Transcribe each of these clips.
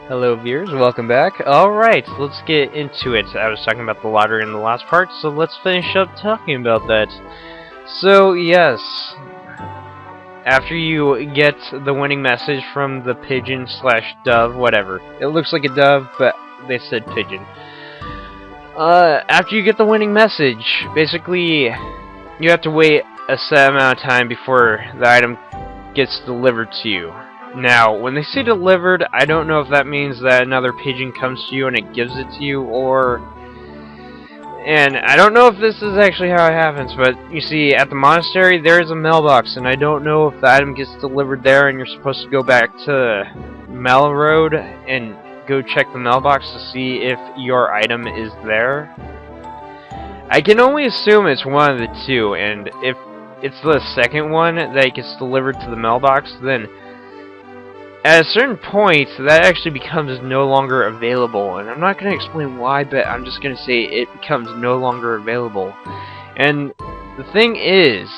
Hello viewers, welcome back. Alright, let's get into it. I was talking about the lottery in the last part, so let's finish up talking about that. So, yes, after you get the winning message from the pigeon slash dove, whatever. It looks like a dove, but they said pigeon. After you get the winning message, basically, you have to wait a set amount of time before the item gets delivered to you. Now, when they say delivered, I don't know if that means that another pigeon comes to you and it gives it to you, or... And I don't know if this is actually how it happens, but you see, at the monastery, there is a mailbox, and I don't know if the item gets delivered there and you're supposed to go back to Mel Road and go check the mailbox to see if your item is there. I can only assume it's one of the two, and if it's the second one that gets delivered to the mailbox, then at a certain point, that actually becomes no longer available, and I'm not going to explain why, but I'm just going to say it becomes no longer available. And the thing is,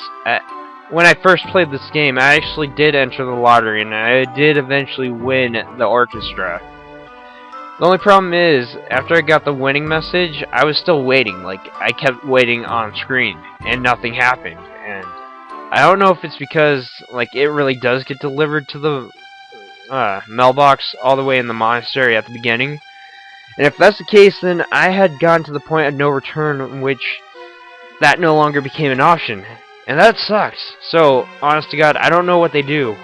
when I first played this game, I actually did enter the lottery, and I did eventually win the orchestra. The only problem is, after I got the winning message, I was still waiting. Like, I kept waiting on screen, and nothing happened. And I don't know if it's because, like, it really does get delivered to the mailbox all the way in the monastery at the beginning. And if that's the case, then I had gotten to the point of no return in which that no longer became an option. And that sucks. So, honest to God, I don't know what they do.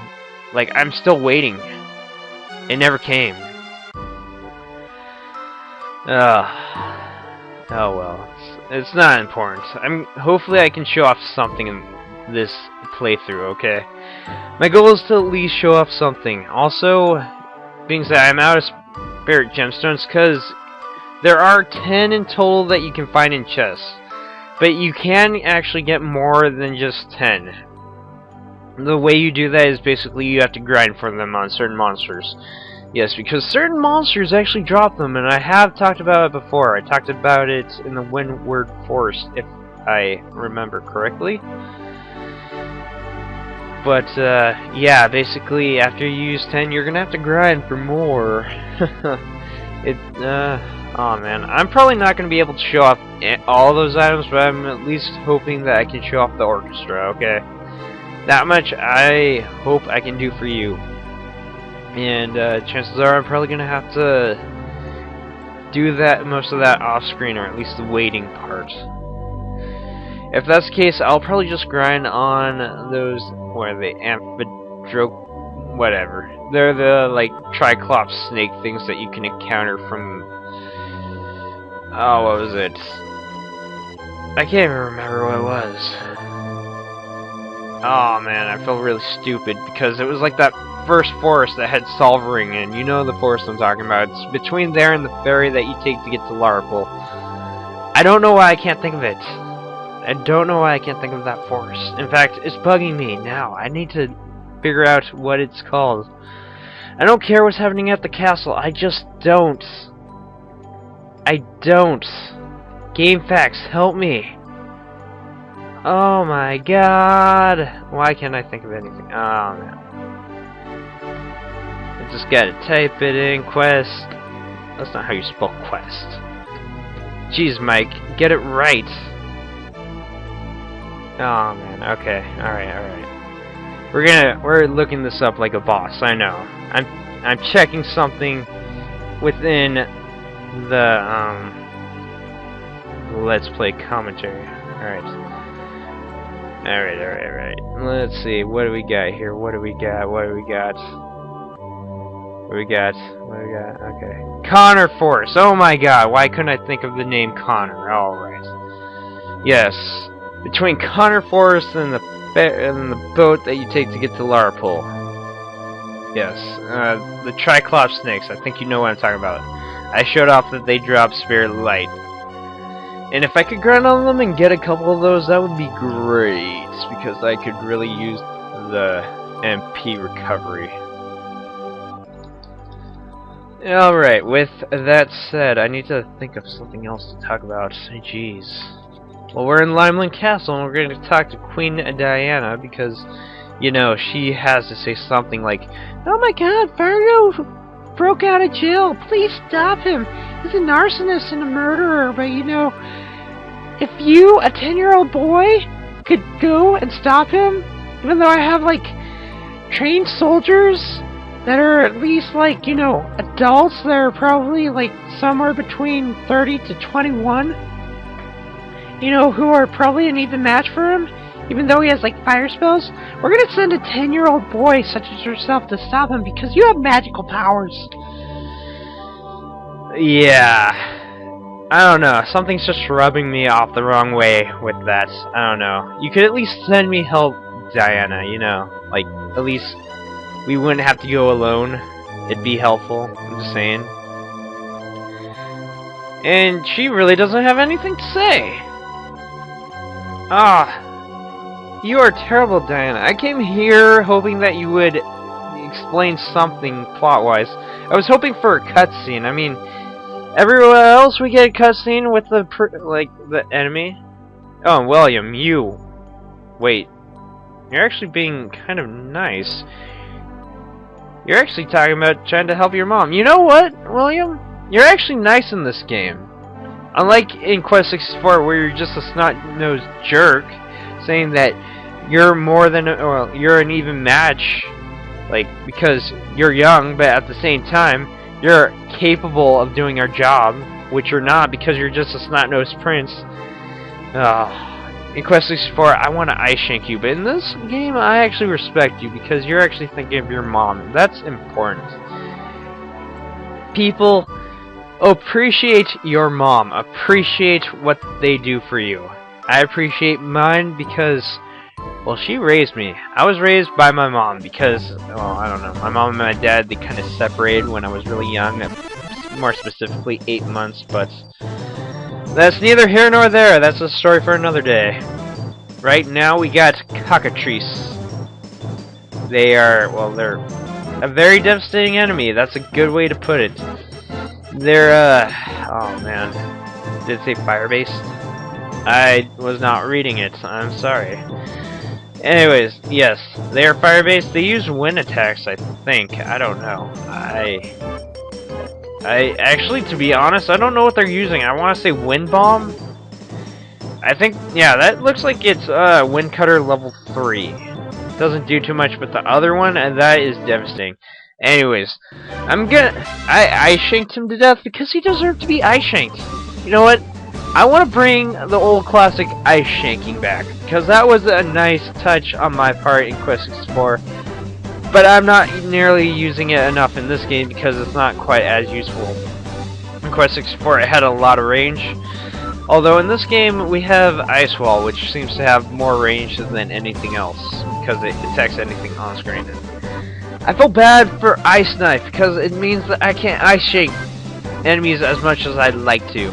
Like, I'm still waiting. It never came. Oh well. It's not important. Hopefully I can show off something in this playthrough, okay? My goal is to at least show off something. Also, being said, I'm out of spirit gemstones because there are 10 in total that you can find in chests. But you can actually get more than just 10. The way you do that is basically you have to grind for them on certain monsters. Yes, because certain monsters actually drop them, and I have talked about it before. I talked about it in the Windward Forest, if I remember correctly. But, yeah, basically, after you use 10, you're gonna have to grind for more. Oh man, I'm probably not gonna be able to show off all those items, but I'm at least hoping that I can show off the orchestra, okay? That much I hope I can do for you. And, chances are I'm probably gonna have to do most of that off-screen, or at least the waiting part. If that's the case, I'll probably just grind on those, what are they, amphidrope, whatever. They're the, like, triclops snake things that you can encounter from, oh, what was it? I can't even remember what it was. Oh man, I feel really stupid, because it was like that first forest that had Solvering in. You know the forest I'm talking about. It's between there and the ferry that you take to get to Larapul. I don't know why I can't think of it. I don't know why I can't think of that forest. In fact, it's bugging me now. I need to figure out what it's called. I don't care what's happening at the castle. I just don't. I don't. GameFAQs, help me. Oh my god. Why can't I think of anything? Oh man. I just gotta type it in. Quest. That's not how you spell quest. Jeez, Mike. Get it right. Oh man, okay, alright. We're looking this up like a boss, I know. I'm checking something within the Let's Play commentary. Alright. Let's see, what do we got here? What do we got? Okay. Connor Force! Oh my god, why couldn't I think of the name Connor? Alright. Yes. Between Connor Forest and the boat that you take to get to Larapul. Yes, the Triclops snakes. I think you know what I'm talking about. I showed off that they drop Spirit Light. And if I could grind on them and get a couple of those, that would be great. Because I could really use the MP recovery. Alright, with that said, I need to think of something else to talk about. Jeez. Well, we're in Limeland Castle, and we're going to talk to Queen Diana, because, you know, she has to say something like, "Oh my god, Fargo broke out of jail. Please stop him. He's an arsonist and a murderer, but you know, if you, a 10-year-old boy, could go and stop him, even though I have, like, trained soldiers that are at least, like, you know, adults that are probably, like, somewhere between 30 to 21, you know, who are probably an even match for him, even though he has, like, fire spells, we're gonna send a 10-year-old boy such as yourself to stop him because you have magical powers. Yeah. I don't know. Something's just rubbing me off the wrong way with that. I don't know. You could at least send me help, Diana, you know. Like, at least we wouldn't have to go alone. It'd be helpful. I'm just saying. And she really doesn't have anything to say. Ah. You are terrible, Diana. I came here hoping that you would explain something plot-wise. I was hoping for a cutscene. I mean, everywhere else we get a cutscene with the the enemy. Oh, William, you. Wait. You're actually being kind of nice. You're actually talking about trying to help your mom. You know what, William? You're actually nice in this game. Unlike in Quest 64 where you're just a snot-nosed jerk saying that you're more than well, you're an even match, like, because you're young, but at the same time you're capable of doing our job, which you're not because you're just a snot-nosed prince. In Quest 64, I want to ice shank you, but in this game, I actually respect you because you're actually thinking of your mom. That's important. People, appreciate your mom. Appreciate what they do for you. I appreciate mine because, well, she raised me. I was raised by my mom because, well, I don't know. My mom and my dad, they kind of separated when I was really young, more specifically 8 months, but that's neither here nor there. That's a story for another day. Right now, we got cockatrice. They are, well, they're a very devastating enemy. That's a good way to put it. They're, oh man. Did it say fire-based? I was not reading it. I'm sorry. Anyways, yes, they are fire-based. They use wind attacks, I think. I don't know. I actually, to be honest, I don't know what they're using. I want to say wind bomb. I think, yeah, that looks like it's wind cutter level 3. Doesn't do too much, but the other one, and that is devastating. Anyways, I shanked him to death because he deserved to be ice shanked. You know what? I want to bring the old classic ice shanking back because that was a nice touch on my part in Quest 64. But I'm not nearly using it enough in this game because it's not quite as useful. In Quest 64 it had a lot of range. Although in this game we have Ice Wall, which seems to have more range than anything else because it attacks anything on screen. I feel bad for Ice Knife because it means that I can't ice shake enemies as much as I'd like to.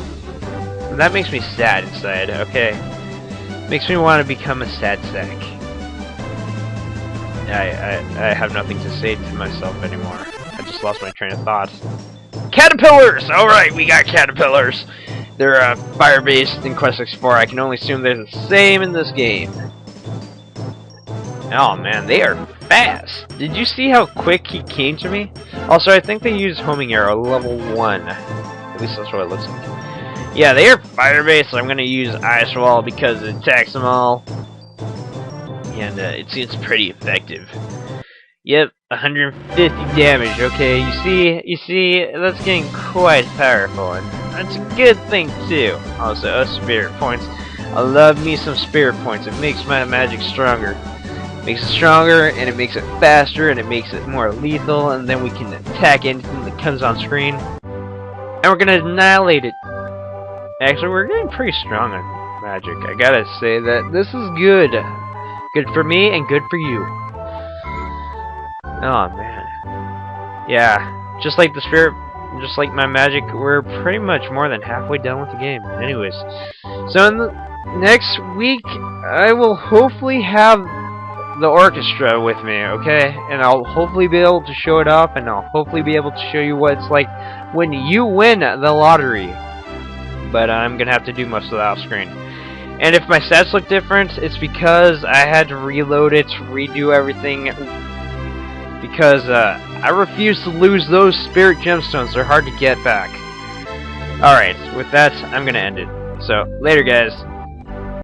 And that makes me sad inside, okay? Makes me want to become a sad sack. I have nothing to say to myself anymore. I just lost my train of thought. Caterpillars! Alright, we got caterpillars. They're fire-based in Quest 64. I can only assume they're the same in this game. Oh man, they are fast. Did you see how quick he came to me? Also, I think they use homing arrow level 1. At least that's what it looks like. Yeah, they are fire-based, so I'm going to use Ice Wall because it attacks them all. And it's pretty effective. Yep, 150 damage. Okay, you see, that's getting quite powerful, and that's a good thing too. Also, spirit points. I love me some spirit points. It makes my magic stronger. Makes it stronger, and it makes it faster, and it makes it more lethal, and then we can attack anything that comes on screen, and we're gonna annihilate it. Actually, we're getting pretty strong on magic. I gotta say that this is good. Good for me and good for you. Oh man. Yeah, just like the spirit, just like my magic, we're pretty much more than halfway done with the game. Anyways, so in the next week, I will hopefully have the orchestra with me, okay? And I'll hopefully be able to show it off, and I'll hopefully be able to show you what it's like when you win the lottery. But I'm gonna have to do most of that off screen. And if my stats look different, it's because I had to reload it, redo everything, because I refuse to lose those spirit gemstones. They're hard to get back. Alright, with that, I'm gonna end it. So, later guys.